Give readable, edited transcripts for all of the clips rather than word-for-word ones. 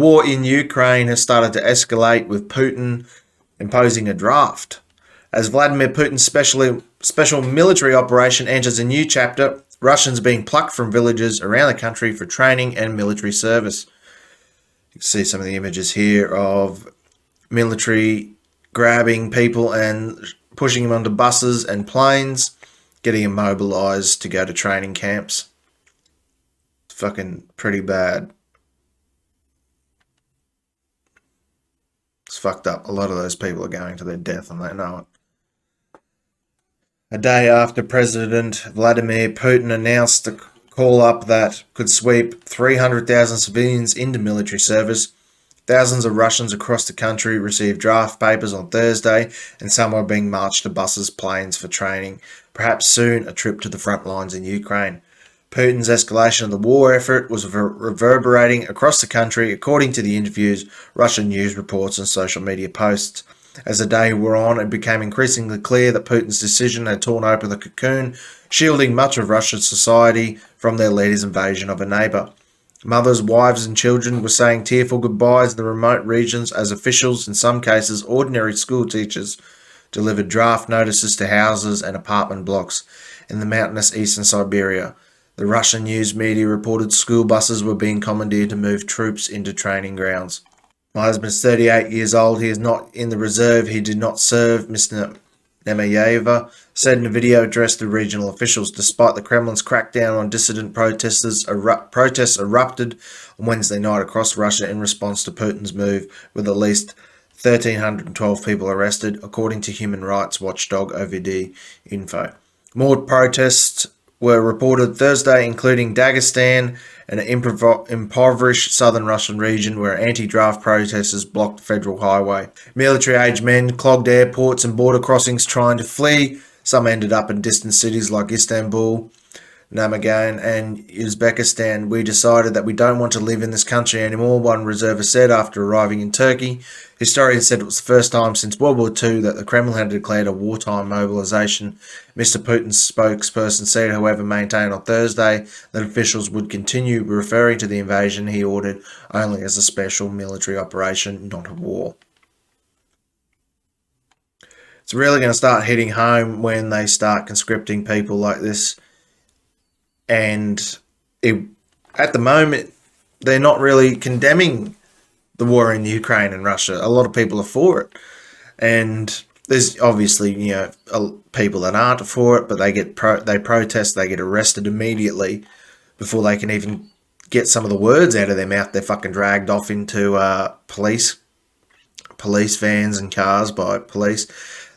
war in Ukraine has started to escalate, with Putin imposing a draft. As Vladimir Putin's special military operation enters a new chapter, Russians being plucked from villages around the country for training and military service. You can see some of the images here of military grabbing people and pushing them onto buses and planes, getting them mobilised to go to training camps. It's fucking pretty bad. It's fucked up. A lot of those people are going to their death and they know it. A day after President Vladimir Putin announced the call-up that could sweep 300,000 civilians into military service, thousands of Russians across the country received draft papers on Thursday, and some are being marched to buses, planes for training, perhaps soon a trip to the front lines in Ukraine. Putin's escalation of the war effort was reverberating across the country, according to the interviews, Russian news reports and social media posts. As the day wore on, it became increasingly clear that Putin's decision had torn open the cocoon, shielding much of Russian society from their leader's invasion of a neighbour. Mothers, wives and children were saying tearful goodbyes in the remote regions as officials, in some cases ordinary school teachers, delivered draft notices to houses and apartment blocks in the mountainous eastern Siberia. The Russian news media reported school buses were being commandeered to move troops into training grounds. My husband is 38 years old. He is not in the reserve. He did not serve, Mr. Nemayeva said in a video addressed to regional officials. Despite the Kremlin's crackdown on dissident protesters, protests erupted on Wednesday night across Russia in response to Putin's move, with at least 1,312 people arrested, according to human rights watchdog OVD Info. More protests were reported Thursday, including Dagestan, an impoverished southern Russian region where anti-draft protesters blocked the federal highway. Military-aged men clogged airports and border crossings trying to flee. Some ended up in distant cities like Istanbul, Namagan and Uzbekistan. We decided that we don't want to live in this country anymore, one reservist said after arriving in Turkey. Historians said it was the first time since World War II that the Kremlin had declared a wartime mobilization. Mr. Putin's spokesperson said, however, maintained on Thursday that officials would continue referring to the invasion he ordered only as a special military operation, not a war. It's really going to start hitting home when they start conscripting people like this. And at the moment, they're not really condemning the war in Ukraine and Russia. A lot of people are for it. And there's obviously, people that aren't for it, but they protest, they get arrested immediately before they can even get some of the words out of their mouth. They're fucking dragged off into police vans and cars by police.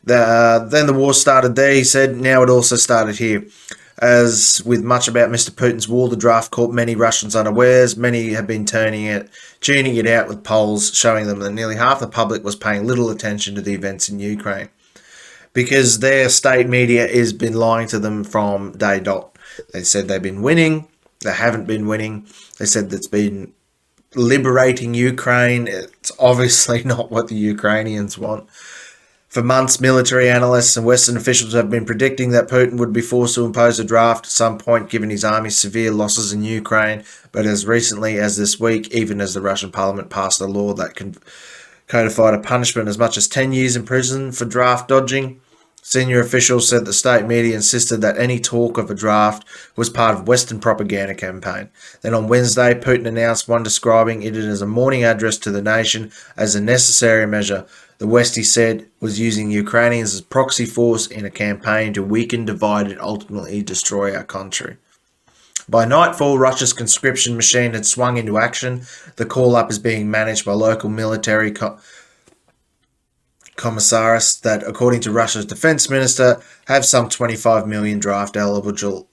Then the war started there, he said. Now it also started here. As with much about Mr. Putin's war, the draft caught many Russians unawares. Many have been tuning it out with polls showing them that nearly half the public was paying little attention to the events in Ukraine, because their state media has been lying to them from day dot. They said they've been winning. They haven't been winning. They said it's been liberating Ukraine. It's obviously not what the Ukrainians want. For months, military analysts and Western officials have been predicting that Putin would be forced to impose a draft at some point, given his army's severe losses in Ukraine. But as recently as this week, even as the Russian parliament passed a law that codified a punishment as much as 10 years in prison for draft dodging, senior officials said the state media insisted that any talk of a draft was part of Western propaganda campaign. Then on Wednesday, Putin announced one describing it as a morning address to the nation as a necessary measure. The West, he said, was using Ukrainians as proxy force in a campaign to weaken, divide, and ultimately destroy our country. By nightfall, Russia's conscription machine had swung into action. The call-up is being managed by local military commissariats that, according to Russia's defense minister, have some 25 million draft-eligible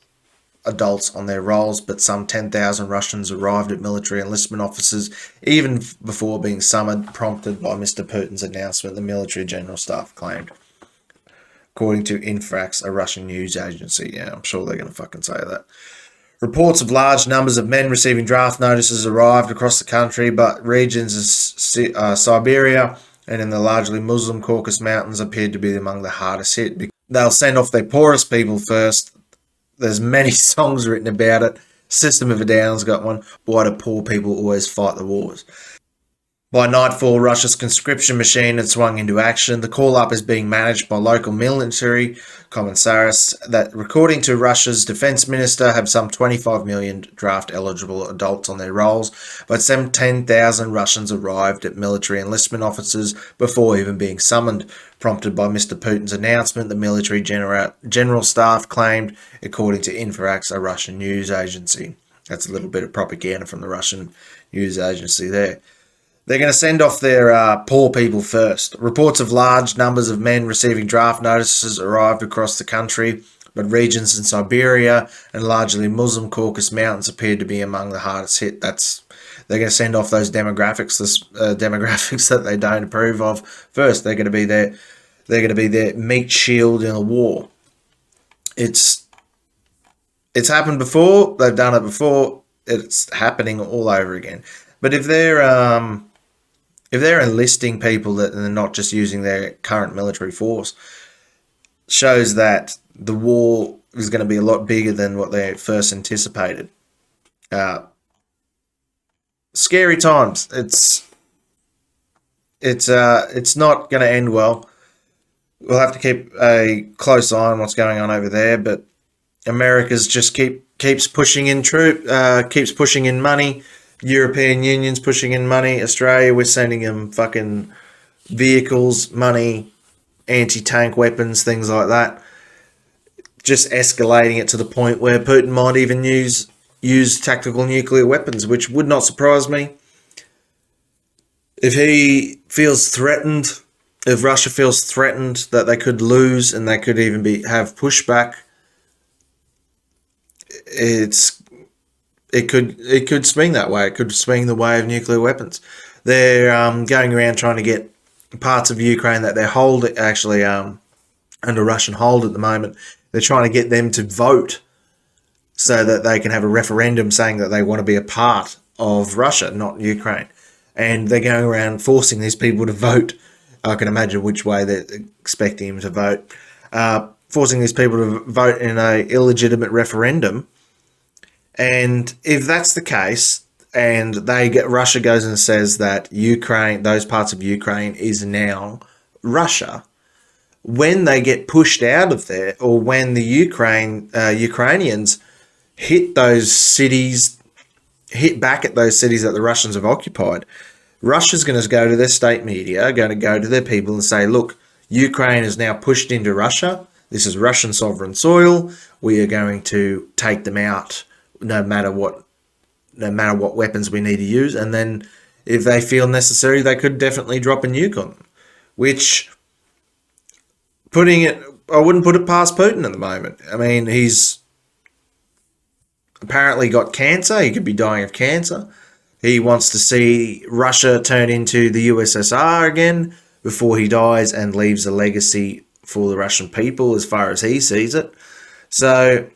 adults on their rolls, but some 10,000 Russians arrived at military enlistment offices even before being summoned, prompted by Mr. Putin's announcement, the military general staff claimed. According to Infax, a Russian news agency. Yeah, I'm sure they're going to fucking say that. Reports of large numbers of men receiving draft notices arrived across the country, but regions of Siberia and in the largely Muslim Caucasus Mountains appeared to be among the hardest hit. They'll send off their poorest people first. There's many songs written about it. System of a Down's got one. Why do poor people always fight the wars? By nightfall, Russia's conscription machine had swung into action. The call-up is being managed by local military commissariats that, according to Russia's defense minister, have some 25 million draft-eligible adults on their rolls, but some 10,000 Russians arrived at military enlistment offices before even being summoned. Prompted by Mr. Putin's announcement, the military general staff claimed, according to Infoax, a Russian news agency. That's a little bit of propaganda from the Russian news agency there. They're going to send off their poor people first. Reports of large numbers of men receiving draft notices arrived across the country, but regions in Siberia and largely Muslim Caucasus Mountains appeared to be among the hardest hit. They're going to send off those demographics, demographics that they don't approve of first. They're going to be their meat shield in a war. It's happened before. They've done it before. It's happening all over again. But if they're enlisting people that they're not just using their current military force, shows that the war is going to be a lot bigger than what they first anticipated. Scary times. It's not going to end well. We'll have to keep a close eye on what's going on over there, but America's just keeps pushing in keeps pushing in money. European Union's pushing in money. Australia, we're sending them fucking vehicles, money, anti-tank weapons, things like that. Just escalating it to the point where Putin might even use tactical nuclear weapons, which would not surprise me. If he feels threatened, if Russia feels threatened that they could lose and they could even have pushback, it could swing that way. It could swing the way of nuclear weapons. They're going around trying to get parts of Ukraine that they're holding, actually under Russian hold at the moment. They're trying to get them to vote so that they can have a referendum saying that they want to be a part of Russia, not Ukraine. And they're going around forcing these people to vote. I can imagine which way they're expecting them to vote. Forcing these people to vote in an illegitimate referendum. And if that's the case, and Russia goes and says that Ukraine, those parts of Ukraine is now Russia, when they get pushed out of there, or when the Ukrainians hit those cities, hit back at those cities that the Russians have occupied, Russia's going to go to their state media, going to go to their people and say, look, Ukraine is now pushed into Russia. This is Russian sovereign soil. We are going to take them out no matter what weapons we need to use. And then if they feel necessary, they could definitely drop a nuke on them, which I wouldn't put it past Putin at the moment. I mean, he's apparently got cancer. He could be dying of cancer. He wants to see Russia turn into the USSR again before he dies and leaves a legacy for the Russian people as far as he sees it. So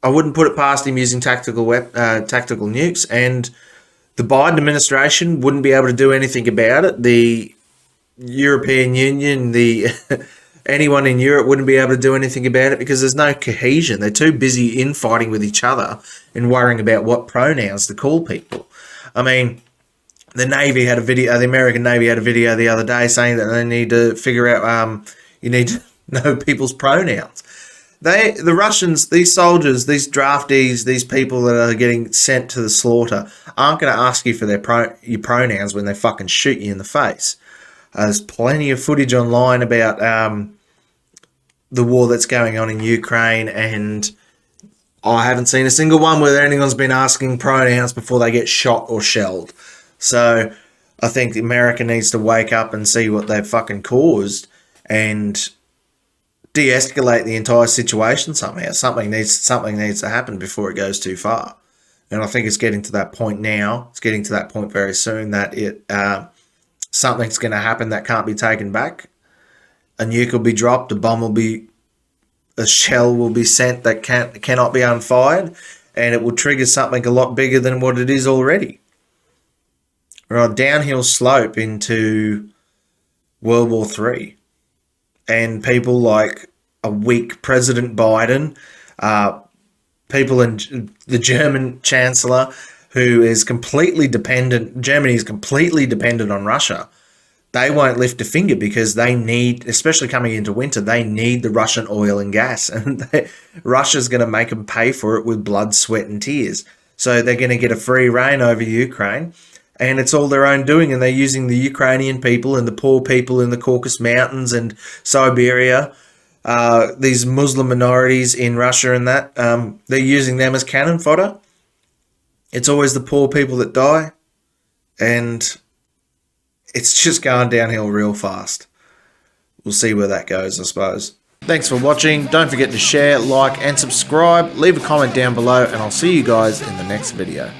I wouldn't put it past him using tactical nukes, and the Biden administration wouldn't be able to do anything about it. The European Union, anyone in Europe wouldn't be able to do anything about it because there's no cohesion. They're too busy infighting with each other and worrying about what pronouns to call people. I mean, the American Navy had a video the other day saying that they need to figure out, you need to know people's pronouns. The Russians, these soldiers, these draftees, these people that are getting sent to the slaughter aren't going to ask you for your pronouns when they fucking shoot you in the face. There's plenty of footage online about the war that's going on in Ukraine, and I haven't seen a single one where anyone's been asking pronouns before they get shot or shelled. So I think America needs to wake up and see what they've fucking caused and de-escalate the entire situation somehow. Something needs to happen before it goes too far. And I think it's getting to that point now. It's getting to that point very soon that something's going to happen that can't be taken back. A nuke will be dropped, a shell will be sent that cannot be unfired, and it will trigger something a lot bigger than what it is already. We're on a downhill slope into World War III. And people like a weak President Biden, people in the German Chancellor, who is completely dependent, Germany is completely dependent on Russia. They won't lift a finger because they need, especially coming into winter, they need the Russian oil and gas. And Russia's going to make them pay for it with blood, sweat, and tears. So they're going to get a free reign over Ukraine. And it's all their own doing. And they're using the Ukrainian people and the poor people in the Caucasus Mountains and Siberia, these Muslim minorities in Russia and that, they're using them as cannon fodder. It's always the poor people that die. And it's just going downhill real fast. We'll see where that goes, I suppose. Thanks for watching. Don't forget to share, like, and subscribe. Leave a comment down below, and I'll see you guys in the next video.